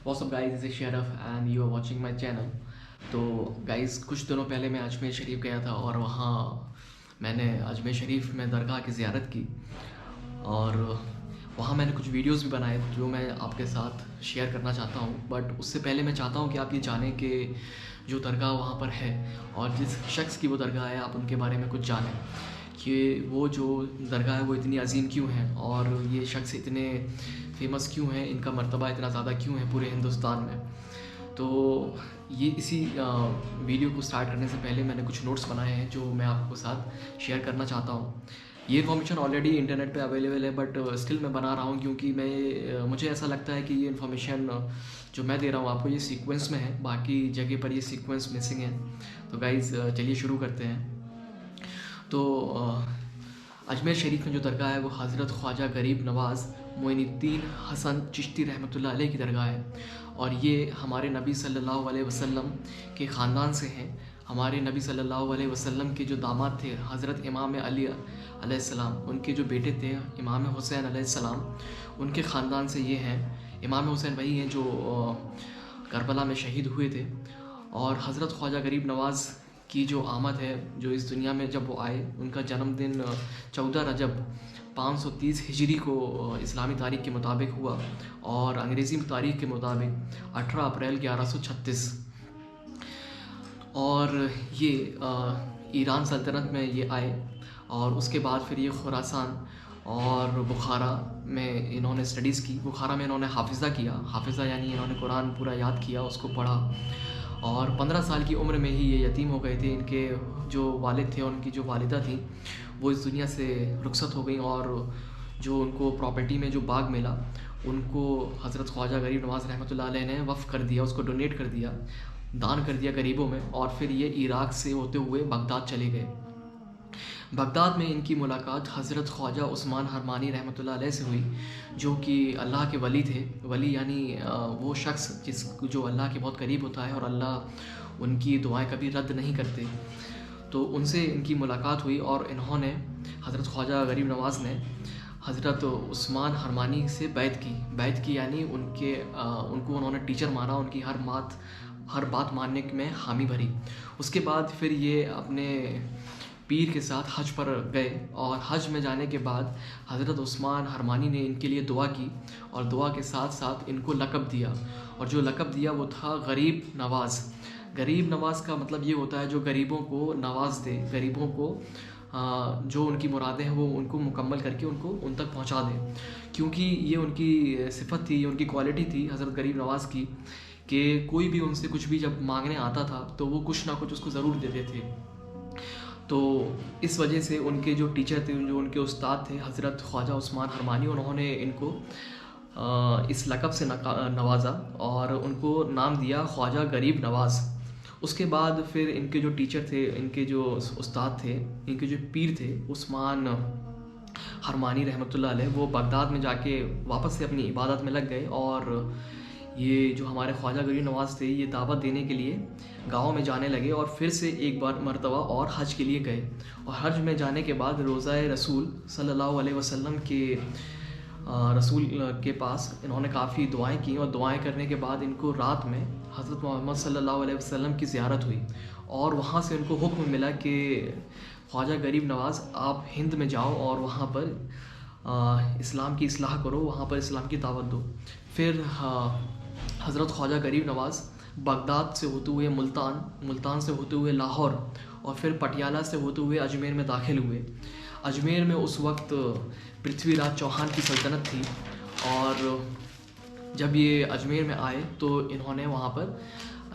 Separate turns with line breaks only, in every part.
What's up guys, this is Sharaf and you are watching my channel। तो guys कुछ दिनों पहले मैं अजमेर शरीफ गया था और वहाँ मैंने अजमेर शरीफ में दरगाह की ज़ियारत की और वहाँ मैंने कुछ वीडियोस भी बनाए जो मैं आपके साथ शेयर करना चाहता हूँ। बट उससे पहले मैं चाहता हूँ कि आप ये जानें कि जो दरगाह वहाँ पर है और जिस शख्स की वो दरगाह है आप उनके बारे में कुछ जानें कि वो जो दरगाह है वो इतनी अजीम क्यों है और ये शख्स इतने फेमस क्यों हैं, इनका मर्तबा इतना ज़्यादा क्यों है पूरे हिंदुस्तान में। तो ये इसी वीडियो को स्टार्ट करने से पहले मैंने कुछ नोट्स बनाए हैं जो मैं आपको साथ शेयर करना चाहता हूँ। ये इन्फॉर्मेशन ऑलरेडी इंटरनेट पे अवेलेबल है बट स्टिल मैं बना रहा हूँ क्योंकि मुझे ऐसा लगता है कि ये इन्फॉर्मेशन जो मैं दे रहा हूँ आपको ये सीक्वेंस में है, बाकी जगह पर ये सीक्वेंस मिसिंग है। तो गाइज़ चलिए शुरू करते हैं। तो अजमेर शरीफ में जो दरगाह है वो हज़रत ख्वाजा गरीब नवाज़ मोइनुद्दीन हसन चिश्ती रहमतुल्लाह अलैह की दरगाह है और ये हमारे नबी सल्लल्लाहु अलैहि वसल्लम के ख़ानदान से हैं। हमारे नबी सल्लल्लाहु अलैहि वसल्लम के जो दामाद थे हज़रत इमाम अली अलैहिस्सलाम, उनके जो बेटे थे इमाम हुसैन अलैहिस्सलाम, उनके ख़ानदान से ये हैं। इमाम हुसैन वही हैं जो करबला में शहीद हुए थे। और हज़रत ख्वाजा गरीब नवाज़ की जो आमद है, जो इस दुनिया में जब वो आए, उनका जन्मदिन 14 रजब 530 हिजरी को इस्लामी तारीख के मुताबिक हुआ और अंग्रेज़ी तारीख के मुताबिक 18 अप्रैल 1136। और ये ईरान सल्तनत में ये आए और उसके बाद फिर ये खुरासान और बुखारा में इन्होंने स्टडीज़ की। बुखारा में इन्होंने हाफिज़ा किया। हाफिज़ा यानी इन्होंने कुरान पूरा याद किया, उसको पढ़ा और 15 साल की उम्र में ही ये यतीम हो गए थे। इनके जो वालिद थे, उनकी जो वालिदा थी, वो इस दुनिया से रुखसत हो गई और जो उनको प्रॉपर्टी में जो बाग मिला उनको हज़रत ख्वाजा गरीब नवाज़ रहमतुल्लाह अलैह ने वफ़ कर दिया, उसको डोनेट कर दिया, दान कर दिया गरीबों में। और फिर ये इराक़ से होते हुए बगदाद चले गए। बगदाद में इनकी मुलाकात हज़रत ख्वाजा उस्मान हरमानी रहमतुल्लाह अलैह से हुई, जो कि अल्लाह के वली थे। वली यानी वो शख्स जो अल्लाह के बहुत करीब होता है और अल्लाह उनकी दुआएं कभी रद्द नहीं करते। तो उनसे इनकी मुलाकात हुई और इन्होंने हज़रत ख्वाजा गरीब नवाज़ ने हज़रत उस्मान हरमानी से बैत की यानी उनको उन्होंने टीचर माना, उनकी हर बात मानने में हामी भरी। उसके बाद फिर ये अपने पीर के साथ हज पर गए और हज में जाने के बाद हज़रत उस्मान हरमानी ने इनके लिए दुआ की और दुआ के साथ साथ इनको लक़ब दिया। और जो लक़ब दिया वो था गरीब नवाज़। गरीब नवाज़ का मतलब ये होता है जो गरीबों को नवाज दे, गरीबों को जो उनकी मुरादें हैं वो उनको मुकम्मल करके उनको उन तक पहुंचा दे। क्योंकि ये उनकी सिफत थी, ये उनकी क्वालिटी थी हज़रत गरीब नवाज़ की कि कोई भी उनसे कुछ भी जब मांगने आता था तो वो कुछ ना कुछ उसको ज़रूर देते थे। तो इस वजह से उनके जो टीचर थे, जो उनके उस्ताद थे हज़रत ख्वाजा उस्मान हरमानी, उन्होंने इनको इस लक़ब से नवाजा और उनको नाम दिया ख्वाजा गरीब नवाज़। उसके बाद फिर इनके जो टीचर थे, इनके जो उस्ताद थे, इनके जो पीर थे उस्मान हरमानी रहमतुल्लाह अलैह, वो बगदाद में जाके वापस से अपनी इबादत में लग गए। और ये जो हमारे ख्वाजा गरीब नवाज़ थे ये दावत देने के लिए गाँव में जाने लगे और फिर से एक बार मरतबा और हज के लिए गए। और हज में जाने के बाद रोज़ा रसूल सल्लल्लाहु अलैहि वसल्लम के पास इन्होंने काफ़ी दुआएं की और दुआएं करने के बाद इनको रात में हज़रत मोहम्मद सल्लल्लाहु अलैहि वसल्लम की ज़ियारत हुई और वहाँ से उनको हुक्म मिला कि ख्वाजा गरीब नवाज़ आप हिंद में जाओ और वहाँ पर इस्लाम की इस्लाह करो, वहाँ पर इस्लाम की दावत दो। फिर हज़रत ख्वाजा गरीब नवाज़ बगदाद से होते हुए मुल्तान से होते हुए लाहौर और फिर पटियाला से होते हुए अजमेर में दाखिल हुए। अजमेर में उस वक्त पृथ्वीराज चौहान की सल्तनत थी और जब ये अजमेर में आए तो इन्होंने वहाँ पर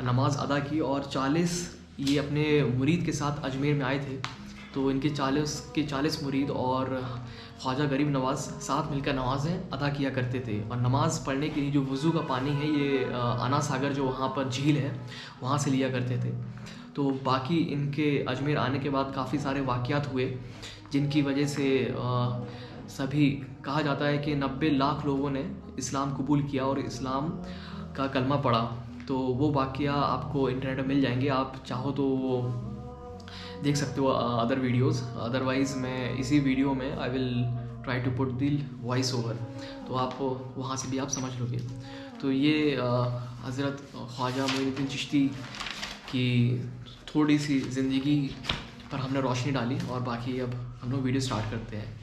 नमाज अदा की और 40 ये अपने मुरीद के साथ अजमेर में आए थे। तो इनके 40 मुरीद और ख्वाजा गरीब नवाज़ साथ मिलकर नमाज़ें अदा किया करते थे। और नमाज़ पढ़ने के लिए जो वज़ू का पानी है ये आना सागर जो वहाँ पर झील है वहाँ से लिया करते थे। तो बाकी इनके अजमेर आने के बाद काफ़ी सारे वाक़यात हुए जिनकी वजह से सभी कहा जाता है कि 90 लाख लोगों ने इस्लाम कबूल किया और इस्लाम का कलमा पढ़ा। तो वो वाक़या आपको इंटरनेट में मिल जाएंगे, आप चाहो तो वो देख सकते हो अदर वीडियोस। अदरवाइज़ मैं इसी वीडियो में I will try to put the voice over, तो आप वहाँ से भी आप समझ लोगे। तो ये हज़रत ख्वाजा मोइनुद्दीन चिश्ती की थोड़ी सी ज़िंदगी पर हमने रोशनी डाली और बाकी अब हम लोग वीडियो स्टार्ट करते हैं।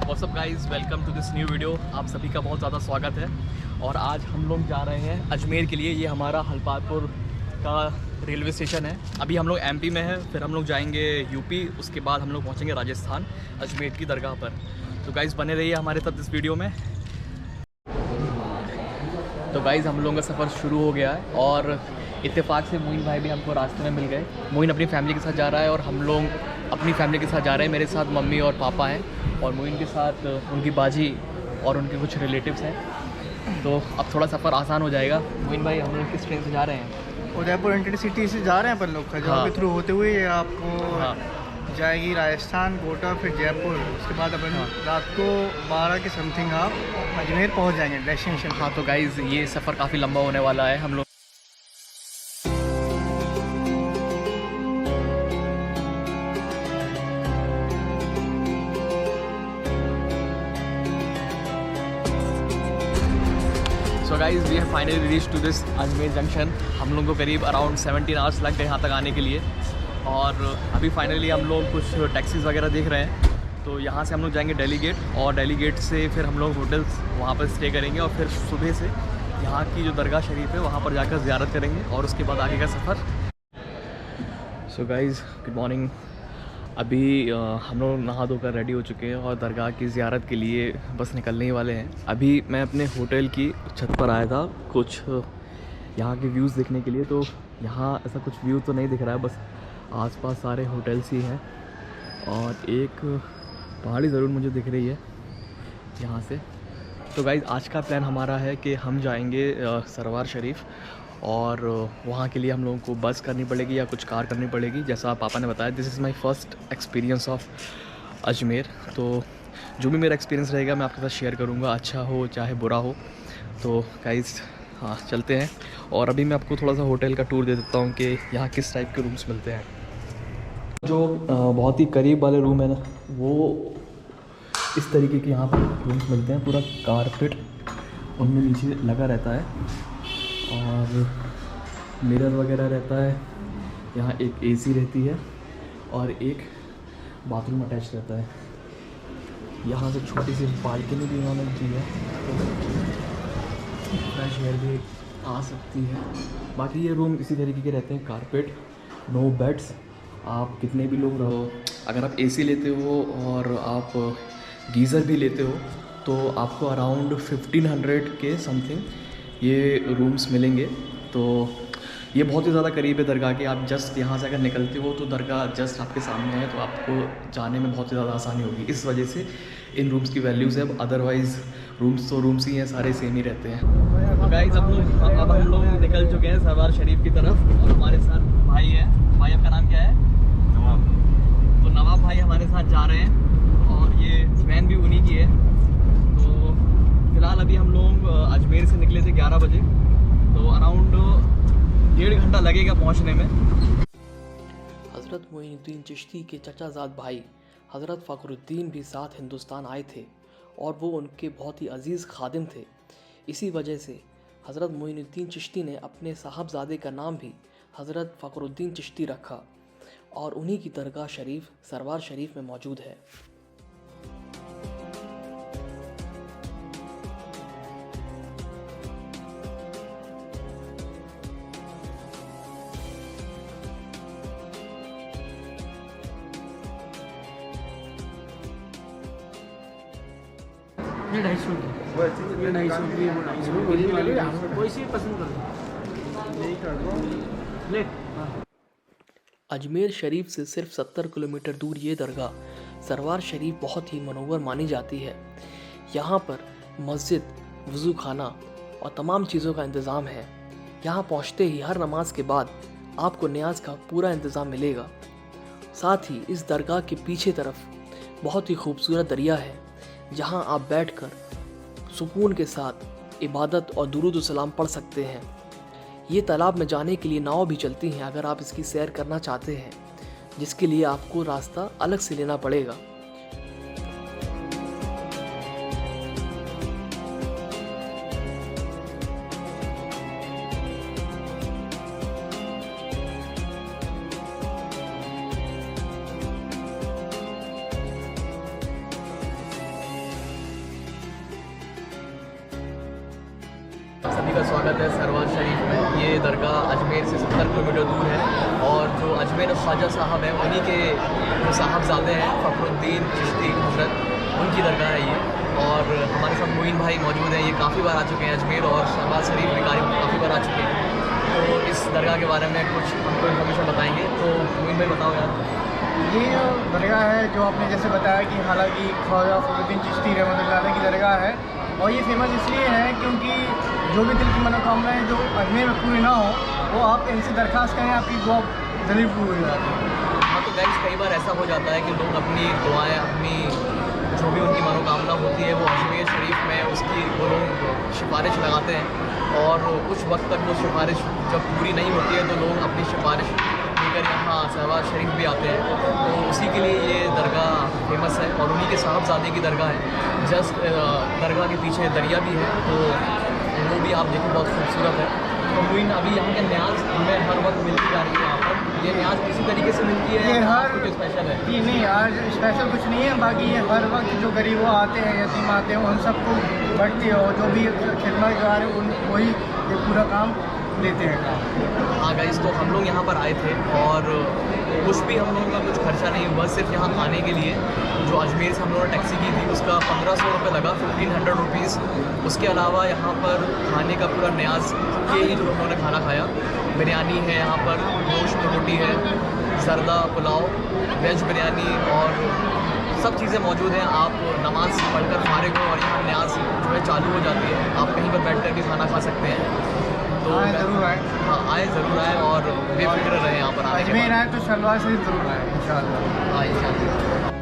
What's up guys, welcome to this new video. आप सभी का बहुत ज़्यादा स्वागत है। और आज हम लोग जा रहे हैं अजमेर के लिए। ये हमारा हलपातपुर का रेलवे स्टेशन है। अभी हम लोग एमपी में हैं, फिर हम लोग जाएंगे यूपी, उसके बाद हम लोग पहुँचेंगे राजस्थान अजमेर की दरगाह पर। तो गाइस बने रहिए हमारे साथ इस वीडियो में। तो गाइस हम लोगों का सफ़र शुरू हो गया है और इत्तेफाक से मोइन भाई भी हमको रास्ते में मिल गए। मोइन अपनी फैमिली के साथ जा रहा है और हम लोग अपनी फैमिली के साथ जा रहे हैं। मेरे साथ मम्मी और पापा हैं और मोइन के साथ उनकी बाजी और उनके कुछ रिलेटिव्स हैं। तो अब थोड़ा सफ़र आसान हो जाएगा। मोइन भाई हम लोग किस ट्रेन से जा रहे हैं?
उदयपुर इंटरसिटी से जा रहे हैं अपन लोग। खजुराहो के थ्रू होते हुए ये आपको जाएगी राजस्थान, कोटा, फिर जयपुर। उसके बाद अपन रात को 12 के समथिंग आप अजमेर पहुंच जाएंगे डेस्टिनेशन।
हाँ, तो गाइज़ ये सफ़र काफ़ी लंबा होने वाला है। हम लोग so guys we have finally reach to this Ajmer junction. हम लोग को करीब अराउंड 17 आवर्स लग गए यहाँ तक आने के लिए। और अभी फाइनली हम लोग कुछ टैक्सीज़ वगैरह देख रहे हैं। तो यहाँ से हम लोग जाएंगे दिल्ली गेट और दिल्ली गेट से फिर हम लोग होटल्स वहाँ पर स्टे करेंगे और फिर सुबह से यहाँ की जो दरगाह शरीफ है वहाँ पर जाकर ज़ियारत करेंगे और उसके बाद आगे का सफ़र। So guys good morning. अभी हम लोग नहा धोकर रेडी हो चुके हैं और दरगाह की ज़ियारत के लिए बस निकलने ही वाले हैं। अभी मैं अपने होटल की छत पर आया था कुछ यहाँ के व्यूज़ देखने के लिए। तो यहाँ ऐसा कुछ व्यू तो नहीं दिख रहा है, बस आसपास सारे होटल्स ही हैं और एक पहाड़ी ज़रूर मुझे दिख रही है यहाँ से। तो गाइज़ आज का प्लान हमारा है कि हम जाएंगे सरवार शरीफ और वहाँ के लिए हम लोगों को बस करनी पड़ेगी या कुछ कार करनी पड़ेगी, जैसा पापा ने बताया। This is my first experience of Ajmer. तो जो भी मेरा एक्सपीरियंस रहेगा मैं आपके साथ शेयर करूँगा, अच्छा हो चाहे बुरा हो। तो गाइज़ हाँ चलते हैं। और अभी मैं आपको थोड़ा सा होटल का टूर दे देता हूँ कि यहाँ किस टाइप के रूम्स मिलते हैं। जो बहुत ही करीब वाले रूम है ना, वो इस तरीके के यहाँ पर रूम्स मिलते हैं। पूरा कारपेट उनमें नीचे लगा रहता है और मिरर वगैरह रहता है। यहाँ एक एसी रहती है और एक बाथरूम अटैच रहता है। यहाँ से छोटी सी बालकनी भी उन्होंने दी है, फ्रेश एयर भी आ सकती है। बाकी ये रूम इसी तरीके के रहते हैं, कारपेट, नो बेड्स। आप कितने भी लोग रहो, अगर आप एसी लेते हो और आप गीज़र भी लेते हो तो आपको अराउंड 1500 के समथिंग ये रूम्स मिलेंगे। तो ये बहुत ही ज़्यादा करीब है दरगाह के। आप जस्ट यहाँ से अगर निकलते हो तो दरगाह जस्ट आपके सामने है, तो आपको जाने में बहुत ही ज़्यादा आसानी होगी। इस वजह से इन रूम्स की वैल्यूज़ है। अदरवाइज़ रूम्स तो रूम्स ही हैं, सारे सेम ही रहते हैं। तो गाइस अब हम लोग निकल चुके हैं सरवार शरीफ की तरफ और हमारे साथ भाई है। भाई आपका नाम क्या है? नवाब। तो नवाब भाई हमारे साथ जा रहे हैं और ये वैन भी उन्हीं की है। तो फ़िलहाल अभी हम लोग अजमेर से निकले थे 11 बजे, तो अराउंड 1.5 घंटा लगेगा पहुंचने में।
हज़रत मोइनुद्दीन चिश्ती के चचाजाद भाई हज़रत फ़खरुद्दीन भी साथ हिंदुस्तान आए थे और वो उनके बहुत ही अजीज़ खादिम थे। इसी वजह से हज़रत मोइनुद्दीन चिश्ती ने अपने साहबजादे का नाम भी हज़रत फ़खरुद्दीन चिश्ती रखा और उन्हीं की दरगाह शरीफ सरवार शरीफ में मौजूद है।
ये 250 कोई सी पसंद कर ले।
अजमेर शरीफ से सिर्फ 70 किलोमीटर दूर ये दरगाह सरवार शरीफ बहुत ही मनोवर मानी जाती है। यहाँ पर मस्जिद, वज़ू खाना और तमाम चीज़ों का इंतज़ाम है। यहाँ पहुँचते ही हर नमाज के बाद आपको न्याज का पूरा इंतज़ाम मिलेगा। साथ ही इस दरगाह के पीछे तरफ बहुत ही खूबसूरत दरिया है, जहाँ आप बैठकर सुकून के साथ इबादत और दुरूद व सलाम पढ़ सकते हैं। ये तालाब में जाने के लिए नाव भी चलती हैं अगर आप इसकी सैर करना चाहते हैं, जिसके लिए आपको रास्ता अलग से लेना पड़ेगा।
सभी का स्वागत है सरवार शरीफ में। ये दरगाह अजमेर से 70 किलोमीटर दूर है और जो अजमेर ख्वाजा साहब हैं उन्हीं के जो साहबजादे हैं फ़खरुद्दीन चिश्ती हज़रत, उनकी दरगाह है ये। और हमारे साथ मोइन भाई मौजूद हैं, ये काफ़ी बार आ चुके हैं अजमेर और सरवार शरीफ में काफ़ी बार आ चुके हैं। तो इस दरगाह के बारे में कुछ हमको इन्फॉर्मेशन बताएंगे। तो मोइन भाई बताओ यार।
ये दरगाह है जो आपने जैसे बताया कि हालांकि ख्वाजा फ़खरुद्दीन चिश्ती रहमतुल्लाह अलैह की दरगाह है, और ये फेमस इसलिए है क्योंकि जो भी दिल की मनोकामनाएं जो अजमेर में पूरी ना हो वो आप इनसे दरख्वास्त करें, आपकी दुआ ज़रूर पूरी हो जाती है।
हाँ, तो गाइस कई बार ऐसा हो जाता है कि लोग अपनी दुआएं, अपनी जो भी उनकी मनोकामना होती है वो अजमेर शरीफ में उसकी वो लोग सिफारिश लगाते हैं और कुछ वक्त तक वो सिफारिश जब पूरी नहीं होती है तो लोग अपनी सिफारिश लेकर यहाँ सरवार शरीफ भी आते हैं। तो उसी के लिए ये दरगाह फेमस है और उन्हीं के साहबजादे की दरगाह है। जस्ट दरगाह के पीछे दरिया भी है तो वो भी आप देखें बहुत खूबसूरत है। तो मुइन अभी यहाँ के न्याज हमें हर वक्त मिलती जा रही है यहाँ पर। ये न्याज किसी तरीके से मिलती है,
ये हर
कुछ स्पेशल है?
जी नहीं, आज स्पेशल कुछ नहीं है, बाकी ये हर वक्त जो गरीब आते हैं, यतीम आते हैं, उन सबको बढ़ती है और जो भी खिदमतगार है उन वही ये पूरा काम लेते हैं।
हाँ गाइस, तो हम लोग यहाँ पर आए थे और कुछ भी हम लोगों का कुछ खर्चा नहीं हुआ, सिर्फ यहाँ खाने के लिए जो अजमेर से हम लोगों ने टैक्सी की थी उसका 1500 रुपये लगा, 1500 रुपीज़। उसके अलावा यहाँ पर खाने का पूरा न्याज के ही जो हम लोगों ने खाना खाया। बिरयानी है यहाँ पर, गोश्त रोटी है, जर्दा पुलाव, वेज बिरयानी और सब चीज़ें मौजूद हैं। आप नमाज पढ़कर फारिग हो और यहाँ न्याज जो है चालू हो जाती है, आप कहीं पर बैठ कर भी खाना खा सकते हैं। तो
आए ज़रूर आए।
हाँ, आए ज़रूर आए और बेफिक्र रहे यहाँ पर आने के
अजमेर आए तो सरवार शरीफ ज़रूर आए इंशाअल्लाह।
बाद। हाँ इंशाअल्लाह।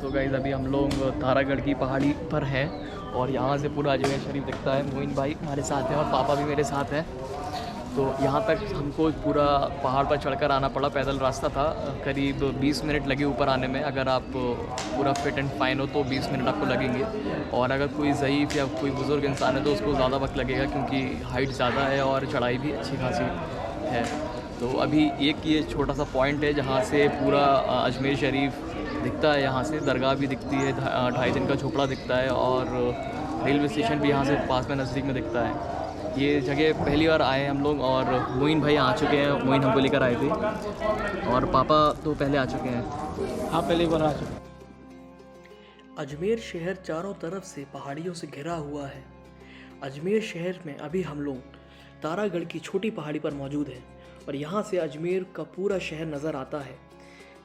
तो गाइस अभी हम लोग तारागढ़ की पहाड़ी पर हैं और यहाँ से पूरा अजमेर शरीफ दिखता है। मोइन भाई हमारे साथ हैं और पापा भी मेरे साथ हैं। तो यहाँ तक हमको पूरा पहाड़ पर चढ़कर आना पड़ा, पैदल रास्ता था, करीब 20 मिनट लगे ऊपर आने में। अगर आप पूरा फिट एंड फाइन हो तो 20 मिनट आपको लगेंगे, और अगर कोई ज़ईफ़ या कोई बुज़ुर्ग इंसान है तो उसको ज़्यादा वक्त लगेगा क्योंकि हाइट ज़्यादा है और चढ़ाई भी अच्छी खासी है। तो अभी एक ये छोटा सा पॉइंट है जहाँ से पूरा अजमेर शरीफ दिखता है। यहाँ से दरगाह भी दिखती है, 2.5 दिन का झोपड़ा दिखता है और रेलवे स्टेशन भी यहाँ से पास में नज़दीक में दिखता है। ये जगह पहली बार आए हम लोग और मोइन भाई आ चुके हैं, मोइन हमको लेकर आए थे और पापा तो पहले आ चुके हैं।
हाँ, पहली बार आ चुके।
अजमेर शहर चारों तरफ से पहाड़ियों से घिरा हुआ है। अजमेर शहर में अभी हम लोग तारागढ़ की छोटी पहाड़ी पर मौजूद हैं और यहाँ से अजमेर का पूरा शहर नज़र आता है।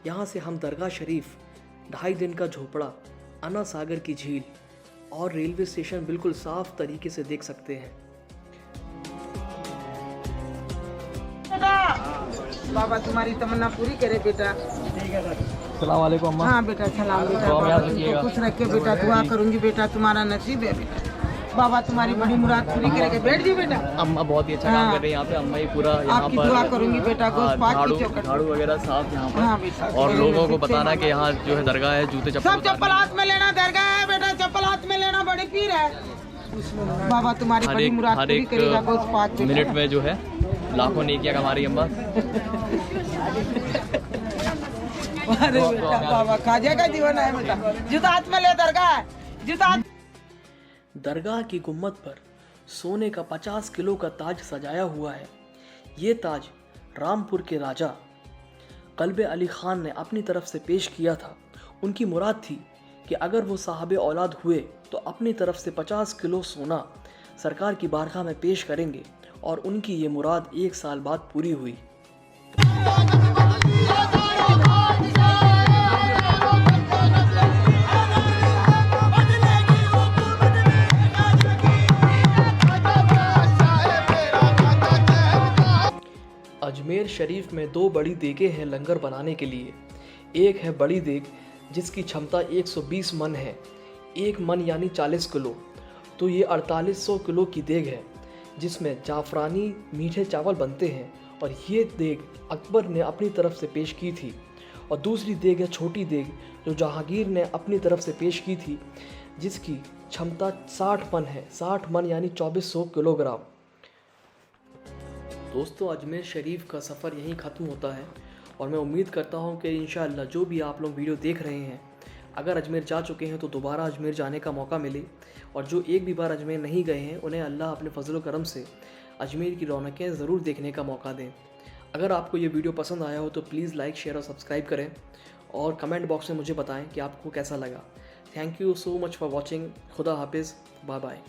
यहाँ से हम दरगाह शरीफ, 2.5 दिन का झोपड़ा, अन्ना सागर की झील और रेलवे स्टेशन बिल्कुल साफ तरीके से देख सकते हैं।
बाबा तुम्हारी तमन्ना पूरी करे बेटा।
अस्सलाम वालेकुम अम्मा।
हाँ बेटा, सलाम बेटा। बाबा तुमको खुश रखे बेटा, दुआ करूंगी बेटा, तुम्हारा नसीब है बेटा। बाबा तुम्हारी बड़ी मुराद पूरी करेंगे। बैठ जी बेटा।
अम्मा बहुत ही अच्छा काम कर रही है यहाँ पे। अम्मा ही पूरा यहाँ
आपकी
पर
दुआ करूंगी बेटा, गोश्त पाक की चौखट।
झाड़ू वगैरह साफ यहाँ
हाँ
पर,
बेटा।
और लोगों को बताना कि यहाँ जो है दरगाह है, जूते चप्पल
सब चप्पल हाथ में लेना, दरगाह है बेटा, चप्पल हाथ में लेना, बड़ी पीर है। बाबा तुम्हारी बड़ी मुराद
हर
पूरी करेगा, गोश्त पाक
एक
बेटा।
मिनट में जो है लाखों नेकियां कमा रही अम्मा।
अरे बेटा, बाबा खाजा का जीवन है बेटा। जूता हाथ में ले, दरगाह है, जूता हाथ।
दरगाह की गुम्मद पर सोने का 50 किलो का ताज सजाया हुआ है। ये ताज रामपुर के राजा कल्बे अली खान ने अपनी तरफ से पेश किया था। उनकी मुराद थी कि अगर वो साहबे औलाद हुए तो अपनी तरफ से 50 किलो सोना सरकार की बारगाह में पेश करेंगे, और उनकी ये मुराद 1 साल बाद पूरी हुई। अजमेर शरीफ में 2 बड़ी देगें हैं लंगर बनाने के लिए। एक है बड़ी देग जिसकी क्षमता 120 मन है, 1 मन यानी 40 किलो, तो ये 4800 किलो की देग है। जिसमें जाफ़रानी मीठे चावल बनते हैं और ये देग अकबर ने अपनी तरफ से पेश की थी। और दूसरी देग है छोटी देग जो जहांगीर ने अपनी तरफ से पेश की थी, जिसकी क्षमता 60 मन है। 60 मन यानी 2400 किलोग्राम। दोस्तों, अजमेर शरीफ का सफ़र यहीं ख़त्म होता है और मैं उम्मीद करता हूँ कि इंशाअल्लाह जो भी आप लोग वीडियो देख रहे हैं, अगर अजमेर जा चुके हैं तो दोबारा अजमेर जाने का मौका मिले, और जो एक भी बार अजमेर नहीं गए हैं उन्हें अल्लाह अपने फजल करम से अजमेर की रौनकें ज़रूर देखने का मौका दें। अगर आपको ये वीडियो पसंद आया हो तो प्लीज़ लाइक, शेयर और सब्सक्राइब करें और कमेंट बॉक्स में मुझे बताएं कि आपको कैसा लगा। Thank you so much for watching. खुदा हाफिज़, बाय बाय।